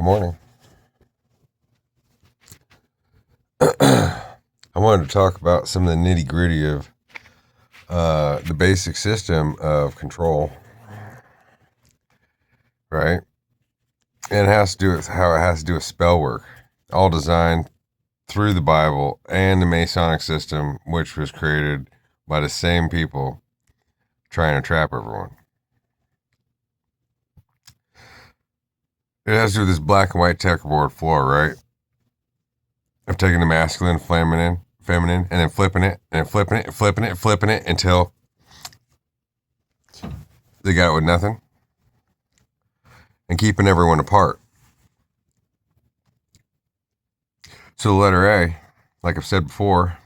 Good morning. I wanted to talk about some of the nitty gritty of the basic system of control, right? And it has to do with how it has to do with spell work, all designed through the Bible and the Masonic system, which was created by the same people trying to trap everyone. It has to do with this black and white checkerboard floor, right? Of taking the masculine, feminine, and then flipping it, and flipping it, and flipping it, and flipping it until they got it with nothing, and keeping everyone apart. So the letter A, like I've said before,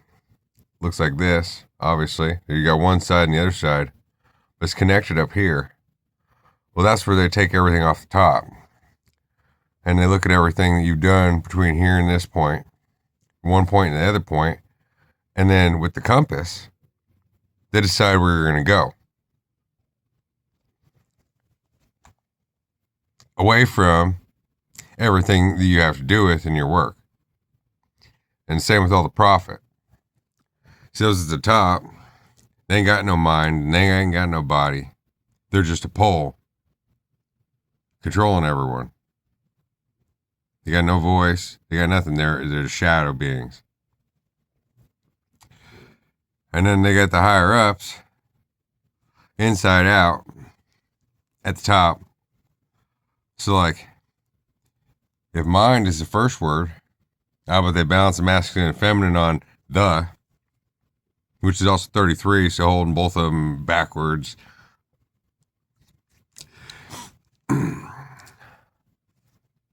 looks like this, obviously. You got one side and the other side, but it's connected up here. Well, that's where they take everything off the top. And they look at everything that you've done between here and this point, one point and the other point, and then with the compass, they decide where you're going to go. Away from everything that you have to do with in your work. And same with all the profit. See, those at the top, they ain't got no mind, and they ain't got no body. They're just a pole controlling everyone. They got no voice. They got nothing. They're shadow beings. And then they got the higher ups, inside out, at the top. So, like, if mind is the first word, how about they balance the masculine and feminine on the, which is also 33, so holding both of them backwards.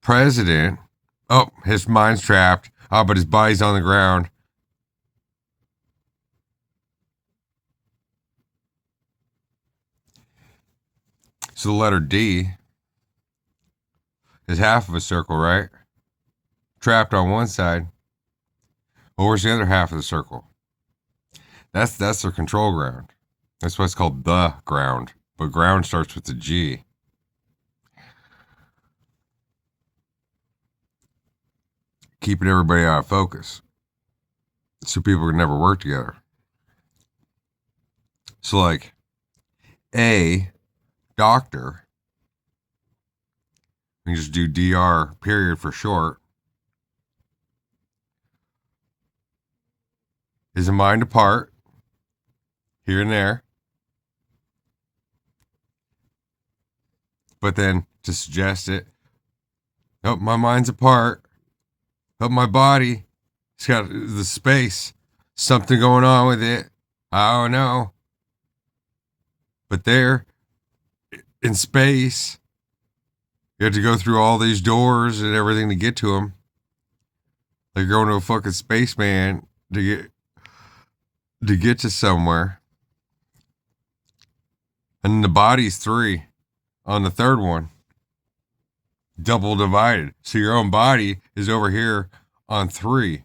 President, oh, his mind's trapped. Oh, but his body's on the ground. So the letter D is half of a circle, right? Trapped on one side. Well, where's the other half of the circle? That's their control ground. That's why it's called the ground. But ground starts with the G. Keeping everybody out of focus. So people can never work together. So like A, doctor, we can just do DR period for short, is a mind apart, here and there. But then to suggest it, oh, my mind's apart. Oh, my body, it's got the space, something going on with it. I don't know. But there, in space, you have to go through all these doors and everything to get to them. Like going to a fucking spaceman to get to somewhere. And the body's 3 on the third one. Double divided. So your own body is over here on 3.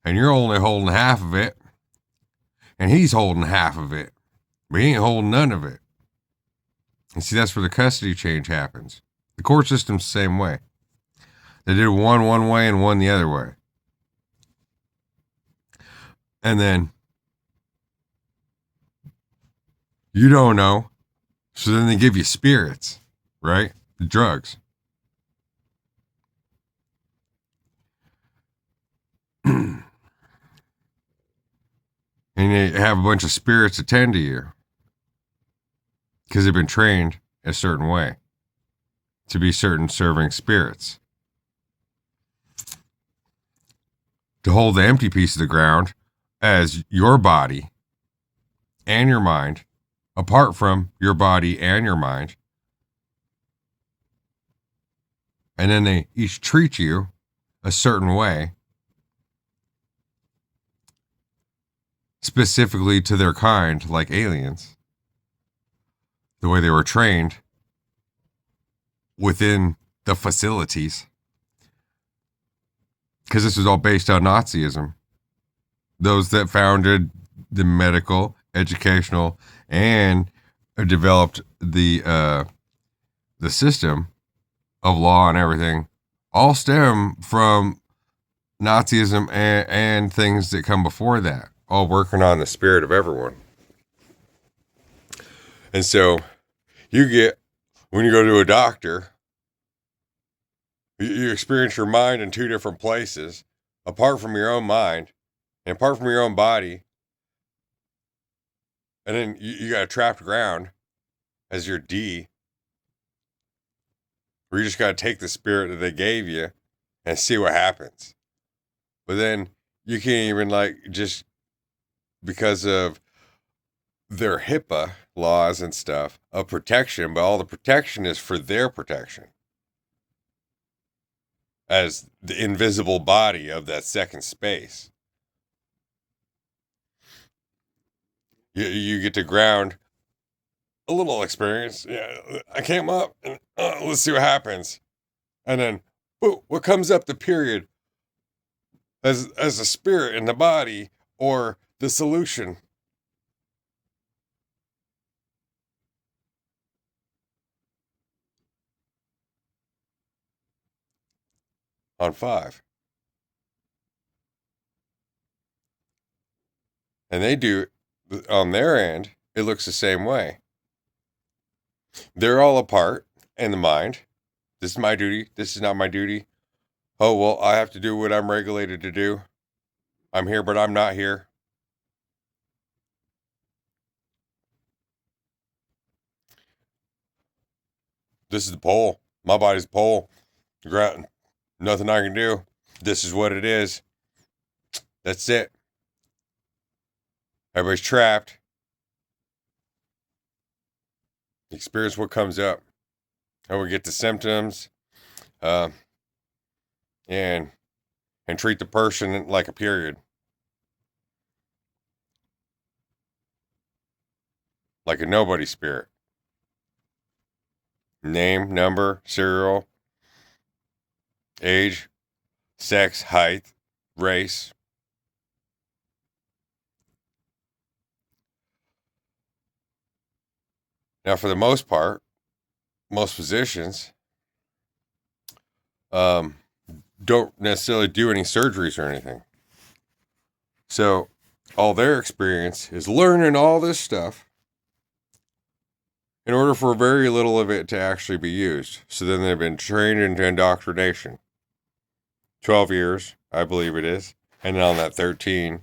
And you're only holding half of it. And he's holding half of it. But he ain't holding none of it. And see, that's where the custody change happens. The court system's the same way. They did one way and one the other way. And then you don't know. So then they give you spirits, right? The drugs. And you have a bunch of spirits attend to you. Because they've been trained a certain way to be certain serving spirits. To hold the empty piece of the ground as your body and your mind, apart from your body and your mind. And then they each treat you a certain way, specifically to their kind, like aliens. The way they were trained within the facilities. Because this was all based on Nazism. Those that founded the medical, educational, and developed the system of law and everything all stem from Nazism and things that come before that, all working on the spirit of everyone. And so when you go to a doctor, you experience your mind in two different places, apart from your own mind and apart from your own body. And then you got a trapped ground as your D, where you just got to take the spirit that they gave you and see what happens. But then you can't even, like, just because of their HIPAA laws and stuff of protection, but all the protection is for their protection as the invisible body of that second space. You get to ground a little experience. Yeah, I came up and let's see what happens. And then, what comes up the period as a spirit in the body or the solution? On 5. And they do, on their end, it looks the same way. They're all apart in the mind. This is my duty. This is not my duty. Oh, well, I have to do what I'm regulated to do. I'm here, but I'm not here. This is the pole. My body's the pole. Ground. Nothing I can do. This is what it is. That's it. Everybody's trapped. Experience what comes up. And we get the symptoms. And treat the person like a period. Like a nobody spirit. Name, number, serial, age, sex, height, race. Now, for the most part, most physicians don't necessarily do any surgeries or anything. So all their experience is learning all this stuff in order for very little of it to actually be used. So then they've been trained into indoctrination. 12 years, I believe it is. And then on that 13,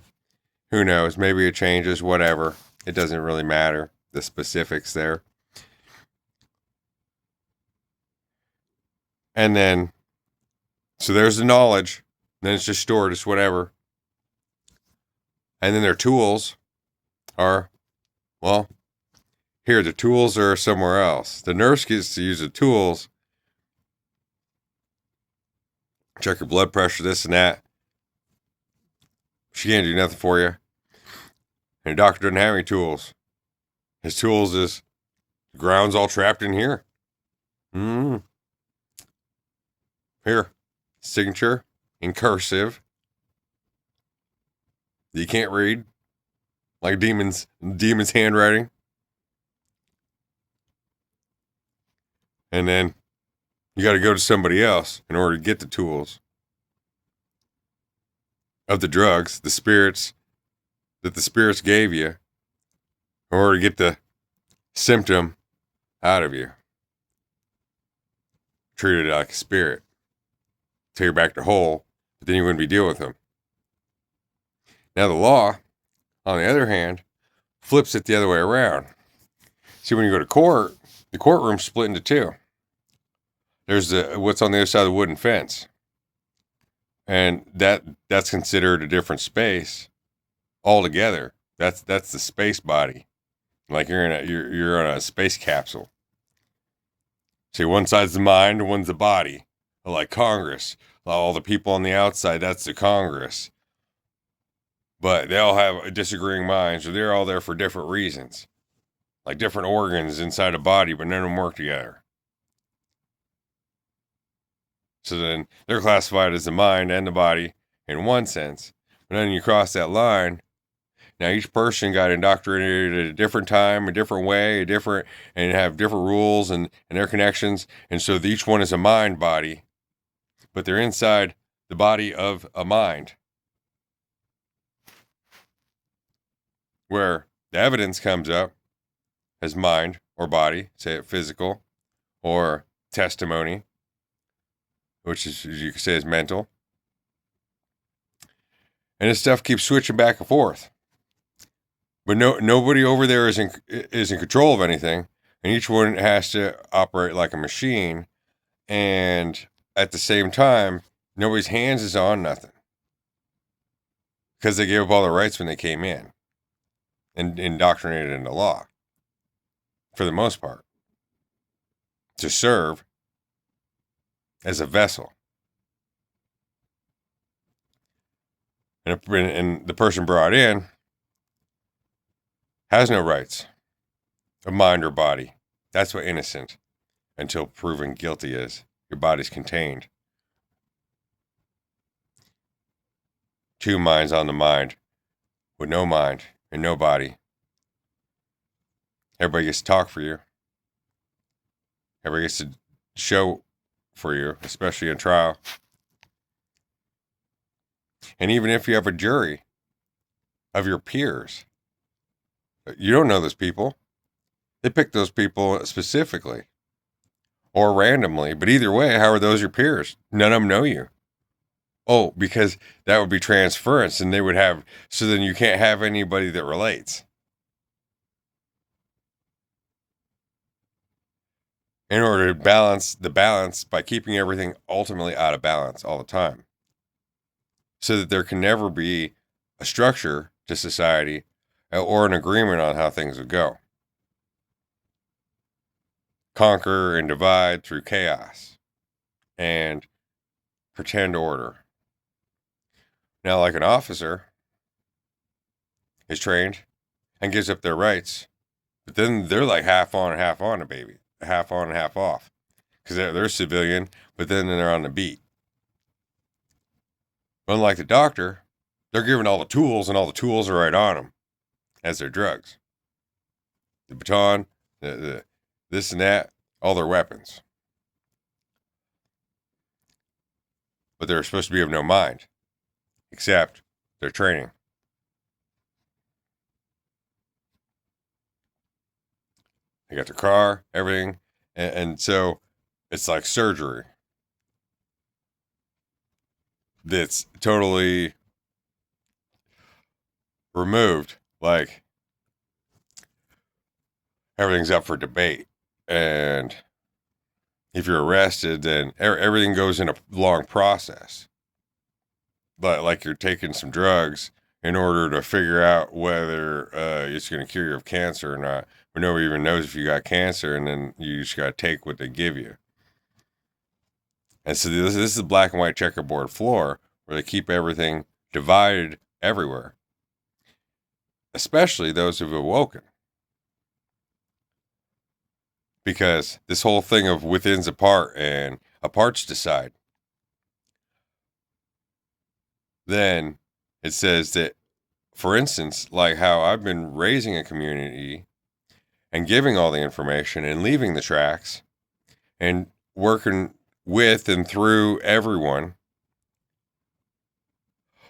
who knows, maybe it changes, whatever. It doesn't really matter, the specifics there. And then, so there's the knowledge. Then it's just stored, it's whatever. And then their tools are, well, here, the tools are somewhere else. The nurse gets to use the tools, check your blood pressure, this and that. She can't do nothing for you. And the doctor doesn't have any tools. His tools is, the ground's all trapped in here. Here, signature in cursive. You can't read, like demon's handwriting. And then you got to go to somebody else in order to get the tools of the drugs, the spirits that the spirits gave you, in order to get the symptom out of you. Treat it like a spirit. Till you're back to whole, but then you wouldn't be dealing with them. Now the law, on the other hand, flips it the other way around. See, when you go to court, the courtroom's split into two. There's what's on the other side of the wooden fence. And that's considered a different space altogether. That's the space body. Like you're on a space capsule. See, one side's the mind and one's the body. Like Congress. All the people on the outside, that's the Congress. But they all have disagreeing minds, or they're all there for different reasons. Like different organs inside a body, but none of them work together. So then they're classified as the mind and the body in one sense. But then you cross that line, Now each person got indoctrinated at a different time, a different way, and have different rules and their connections. And so each one is a mind body, but they're inside the body of a mind, where the evidence comes up as mind or body, say it physical, or testimony, which is, you could say, is mental. And this stuff keeps switching back and forth. But nobody over there is in control of anything, and each one has to operate like a machine. And at the same time, nobody's hands is on nothing, because they gave up all their rights when they came in and indoctrinated into law, for the most part, to serve as a vessel. And the person brought in has no rights of mind or body. That's what innocent, until proven guilty, is. Your body's contained. Two minds on the mind, with no mind and no body. Everybody gets to talk for you. Everybody gets to show for you, especially in trial. And even if you have a jury of your peers, you don't know those people. They pick those people specifically or randomly. But either way, how are those your peers? None of them know you. Oh, because that would be transference, and they would have, so then you can't have anybody that relates. In order to balance the balance by keeping everything ultimately out of balance all the time, so that there can never be a structure to society or an agreement on how things would go. Conquer and divide through chaos and pretend order. Now, like an officer is trained and gives up their rights, but then they're like half on and half on a baby, half on and half off, because they're civilian, but then they're on the beat. Unlike the doctor, they're given all the tools, and all the tools are right on them as their drugs. The baton, the this and that, all their weapons. But they're supposed to be of no mind, except their training. They got their car, everything, and so it's like surgery that's totally removed. Like, everything's up for debate, and if you're arrested, then everything goes in a long process. But like you're taking some drugs in order to figure out whether it's going to cure you of cancer or not. But nobody even knows if you got cancer, and then you just got to take what they give you. And so this is the black and white checkerboard floor where they keep everything divided everywhere, especially those who've awoken. Because this whole thing of within's apart and apart's decide. Then it says that, for instance, like how I've been raising a community and giving all the information and leaving the tracks and working with and through everyone,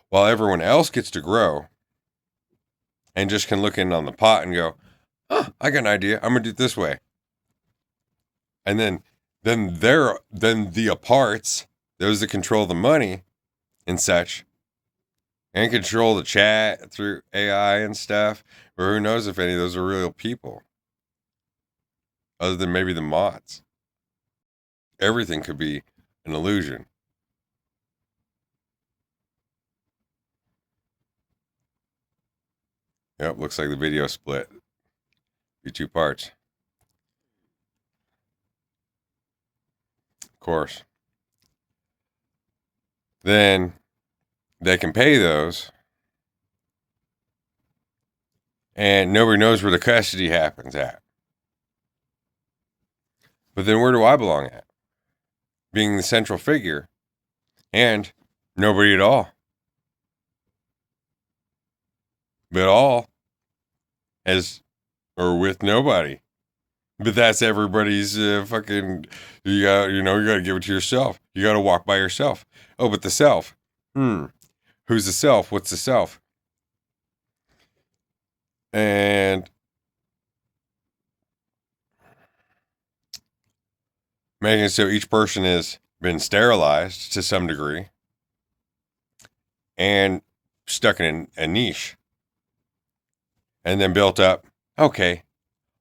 while everyone else gets to grow and just can look in on the pot and go, oh, I got an idea. I'm going to do it this way. And then the aparts, those that control the money and such, and control the chat through AI and stuff, or who knows if any of those are real people, other than maybe the mods. Everything could be an illusion. Yep, looks like the video split. Be two parts. Of course. Then they can pay those, and nobody knows where the custody happens at. But then where do I belong at? Being the central figure, and nobody at all. but all as or with nobody. But that's everybody's fucking. You got to give it to yourself. You got to walk by yourself. Oh, but the self. Who's the self? What's the self? And making it so each person has been sterilized to some degree and stuck in a niche and then built up. Okay,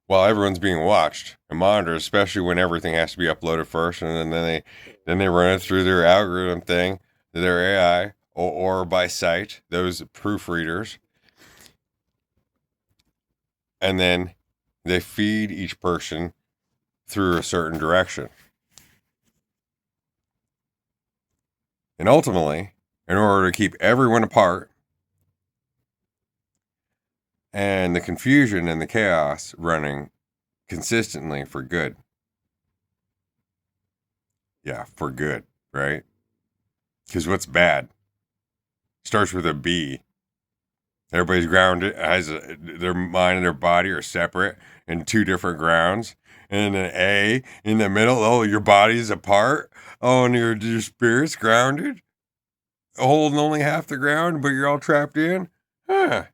while everyone's being watched and monitored, especially when everything has to be uploaded first, and then they run it through their algorithm thing, their AI, or by sight, those proofreaders, and then they feed each person through a certain direction. And ultimately, in order to keep everyone apart and the confusion and the chaos running consistently for good. Yeah, for good, right? Because what's bad starts with a B. Everybody's grounded, their mind and their body are separate in two different grounds. And an A in the middle, oh, your body's apart. Oh, and your spirit's grounded, holding only half the ground, but you're all trapped in. Huh.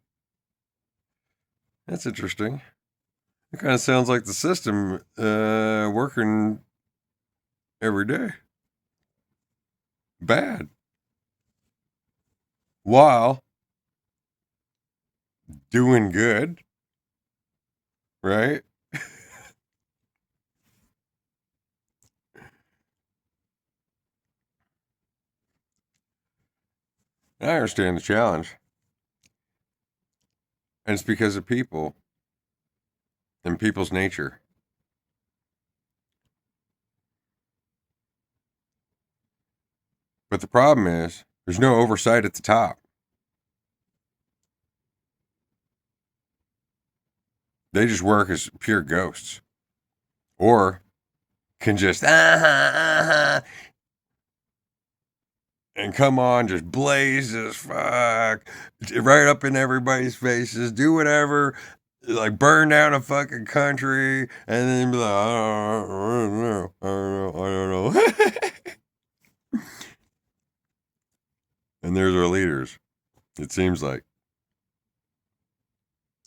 That's interesting. It kind of sounds like the system working every day. Bad. While doing good, right? I understand the challenge. And it's because of people and people's nature. But the problem is, there's no oversight at the top. They just work as pure ghosts. Or can just, and come on, just blaze as fuck, right up in everybody's faces, do whatever, like burn down a fucking country, and then be like, I don't know. And there's our leaders, it seems like.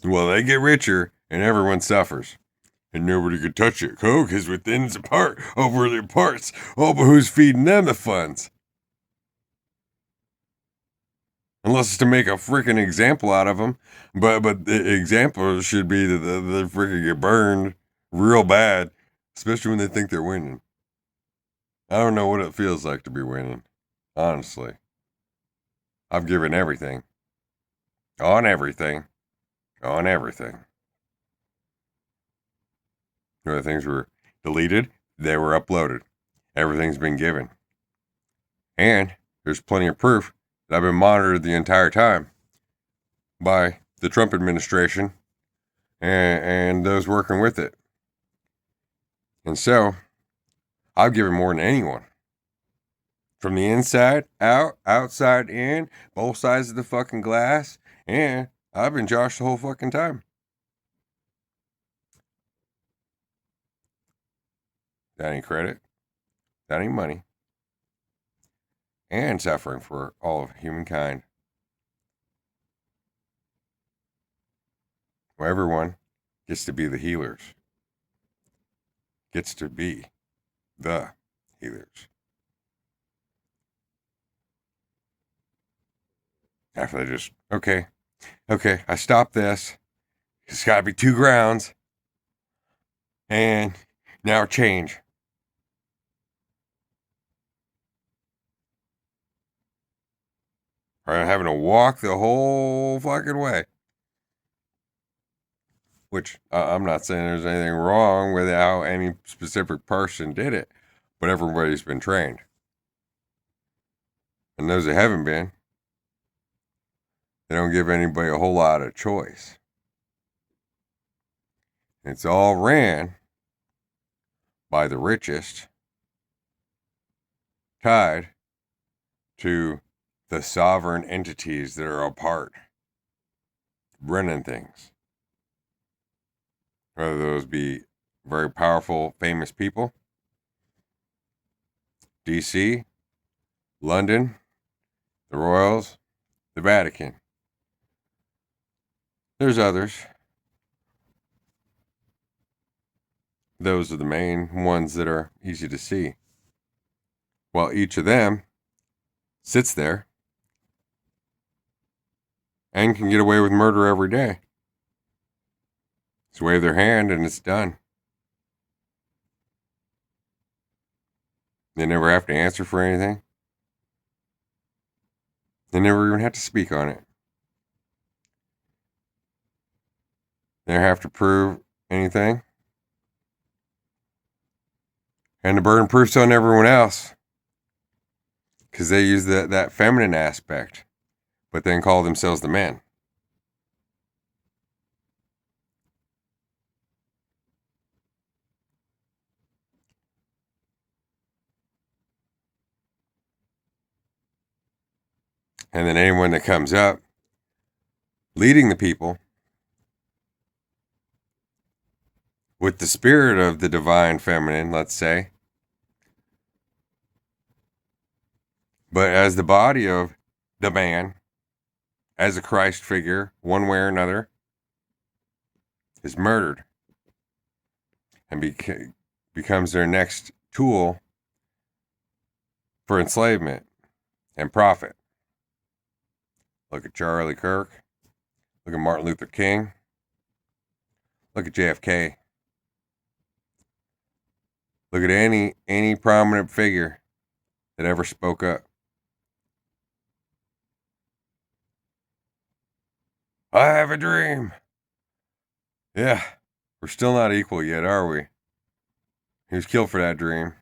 Well, they get richer, and everyone suffers. And nobody could touch it. Because within's a part over their parts. Oh, but who's feeding them the funds? Unless it's to make a freaking example out of them. But the example should be that they freaking get burned real bad. Especially when they think they're winning. I don't know what it feels like to be winning. Honestly. I've given everything. On everything. On everything. Whether things were deleted, they were uploaded. Everything's been given. And there's plenty of proof that I've been monitored the entire time by the Trump administration and those working with it. And so, I've given more than anyone. From the inside out, outside in, both sides of the fucking glass, and I've been Josh the whole fucking time. That ain't credit. That ain't money. And suffering for all of humankind. Where everyone gets to be the healers. Gets to be the healers. After they just, okay, I stopped this. It's got to be 2 grounds. And now change. Or having to walk the whole fucking way. Which I'm not saying there's anything wrong with how any specific person did it, but everybody's been trained. And those that haven't been, they don't give anybody a whole lot of choice. It's all ran by the richest, tied to the sovereign entities that are apart. running things. Whether those be very powerful, famous people, DC, London, the Royals, the Vatican. There's others. Those are the main ones that are easy to see. While each of them sits there and can get away with murder every day. Just wave their hand and it's done. They never have to answer for anything. They never even have to speak on it. They never have to prove anything. And the burden proof's on everyone else. Because they use that feminine aspect, but then call themselves the men. And then anyone that comes up leading the people with the spirit of the divine feminine, let's say, but as the body of the man, as a Christ figure, one way or another, is murdered and becomes their next tool for enslavement and profit. Look at Charlie Kirk. Look at Martin Luther King. Look at JFK. Look at any prominent figure that ever spoke up. I have a dream. Yeah, we're still not equal yet, are we? He was killed for that dream.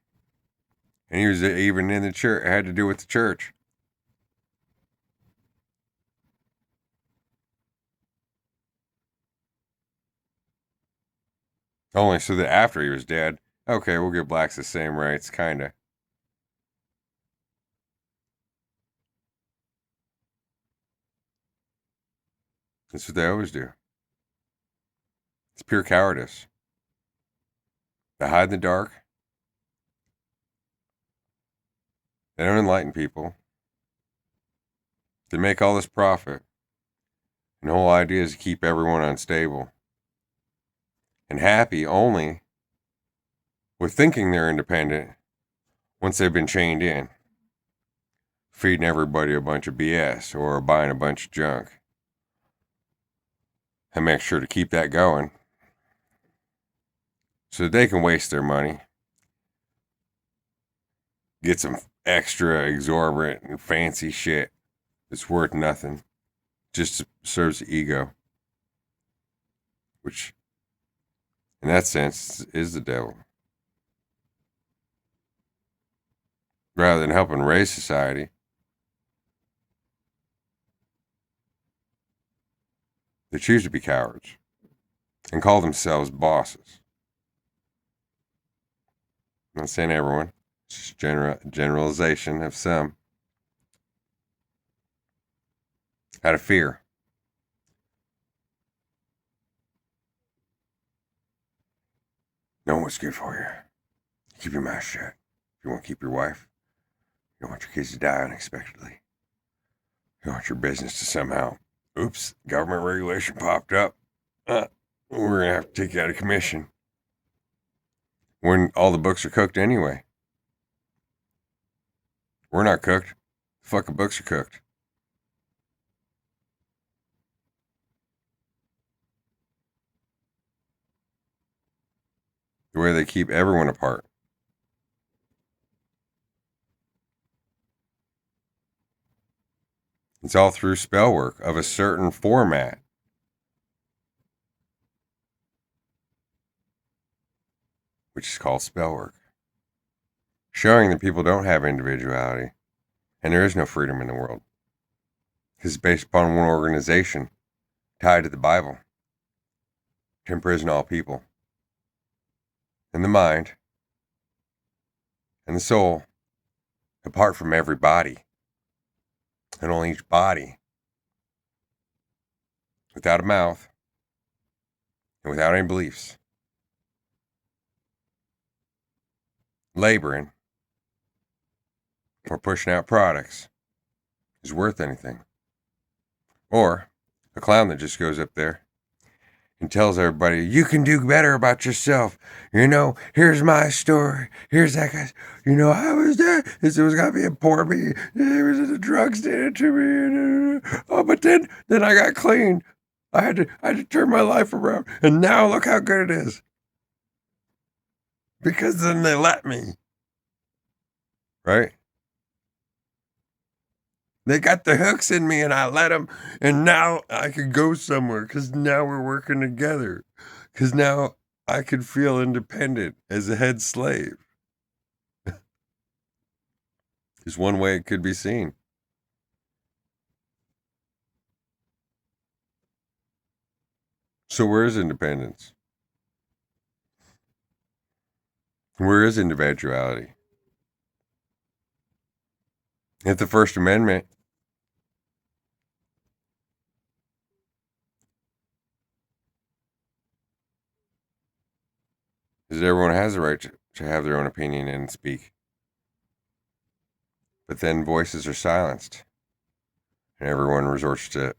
And he was even in the church. It had to do with the church. Only so that after he was dead, okay, we'll give blacks the same rights, kinda. That's what they always do. It's pure cowardice. They hide in the dark. They don't enlighten people. They make all this profit. And the whole idea is to keep everyone unstable and happy only with thinking they're independent once they've been chained in, feeding everybody a bunch of BS or buying a bunch of junk. And make sure to keep that going so that they can waste their money, get some extra exorbitant and fancy shit that's worth nothing, just serves the ego, which in that sense is the devil. Rather than helping raise society, they choose to be cowards and call themselves bosses. I'm not saying everyone, it's just generalization of some. Out of fear. Know what's good for you. Keep your mouth shut. If you want to keep your wife, you don't want your kids to die unexpectedly. You want your business to somehow, oops, government regulation popped up. We're going to have to take you out of commission. When all the books are cooked anyway. We're not cooked. The fucking books are cooked. The way they keep everyone apart. It's all through spell work of a certain format. Which is called spell work. Showing that people don't have individuality and there is no freedom in the world. Because it's based upon one organization tied to the Bible to imprison all people. And the mind and the soul apart from every body. And only each body without a mouth, and without any beliefs, laboring or pushing out products is worth anything. Or a clown that just goes up there and tells everybody, you can do better about yourself. Here's my story. Here's that guy's. I was there. It was going to be a poor me. There was the drugs did it to me. But then I got clean. I had to turn my life around. And now look how good it is. Because then they let me. Right? They got the hooks in me and I let them. And now I could go somewhere because now we're working together. Because now I could feel independent as a head slave. Is one way it could be seen. So where is independence? Where is individuality? If the First Amendment is that everyone has the right to have their own opinion and speak. But then voices are silenced and everyone resorts to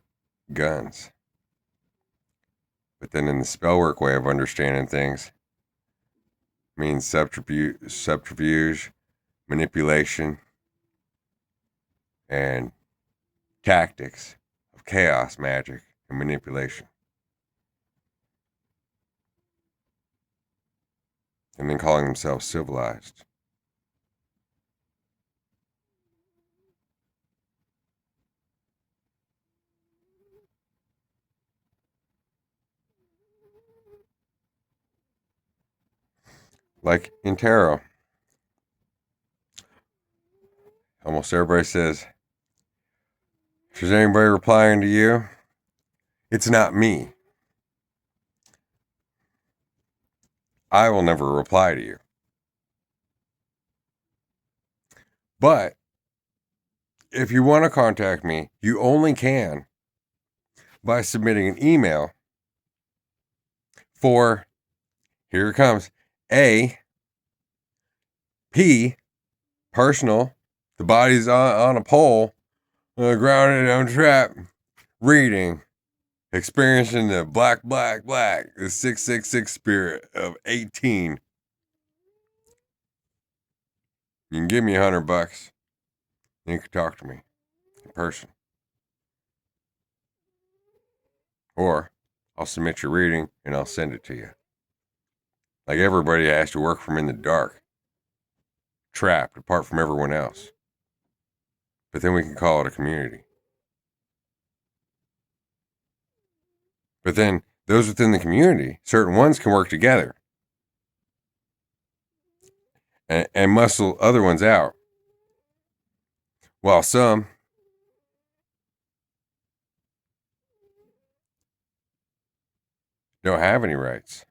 guns. But then in the spellwork way of understanding things means subterfuge, manipulation, and tactics of chaos, magic, and manipulation. And then calling themselves civilized. Like in tarot, almost everybody says, if there's anybody replying to you, it's not me. I will never reply to you. But if you want to contact me, you only can by submitting an email for, here it comes, A, P, personal, the body's on a pole, grounded on trap, reading, experiencing the black, the 666 spirit of 18. You can give me $100. You can talk to me in person. Or I'll submit your reading and I'll send it to you. Like everybody has to work from in the dark, trapped apart from everyone else. But then we can call it a community. But then those within the community, certain ones can work together and muscle other ones out. While some don't have any rights.